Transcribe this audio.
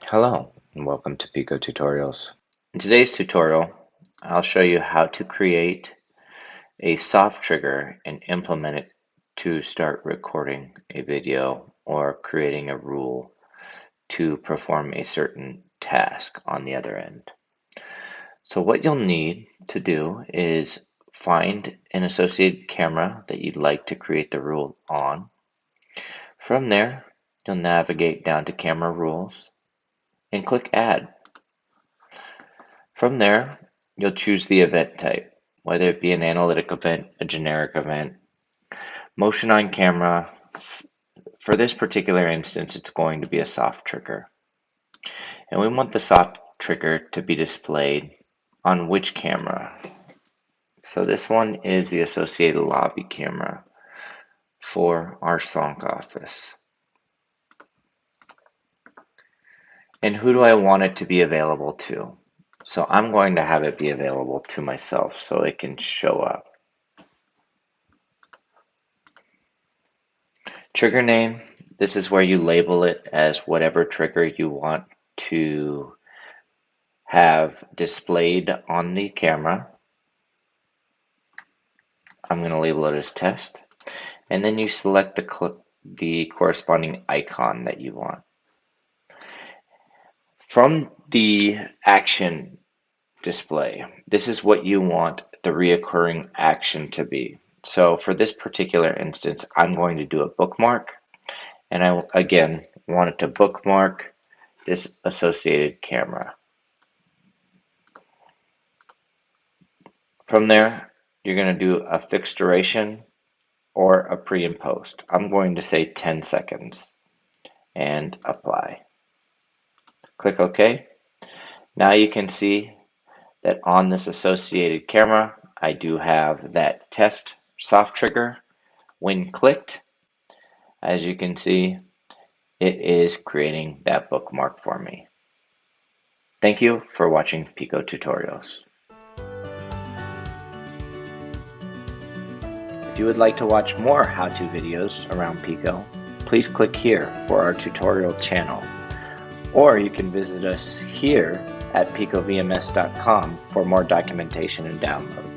Hello and welcome to Piko Tutorials. In today's tutorial, I'll show you how to create a soft trigger and implement it to start recording a video or creating a rule to perform a certain task on the other end. So what you'll need to do is find an associated camera that you'd like to create the rule on. From there, you'll navigate down to Camera Rules and click Add. From there, you'll choose the event type, whether it be an analytic event, a generic event, motion on camera. For this particular instance, it's going to be a soft trigger. And we want the soft trigger to be displayed on which camera? So this one is the associated lobby camera for our Sonk office. And who do I want it to be available to? So I'm going to have it be available to myself so it can show up. Trigger name, this is where you label it as whatever trigger you want to have displayed on the camera. I'm going to label it as test. And then you select the corresponding icon that you want. From the action display, this is what you want the reoccurring action to be. So for this particular instance, I'm going to do a bookmark, and I again want it to bookmark this associated camera. From there, you're going to do a fixed duration or a pre and post. I'm going to say 10 seconds and apply. Click OK. Now you can see that on this associated camera, I do have that test soft trigger. When clicked, as you can see, it is creating that bookmark for me. Thank you for watching Piko Tutorials. If you would like to watch more how-to videos around Piko, please click here for our tutorial channel. Or you can visit us here at pikovms.com for more documentation and downloads.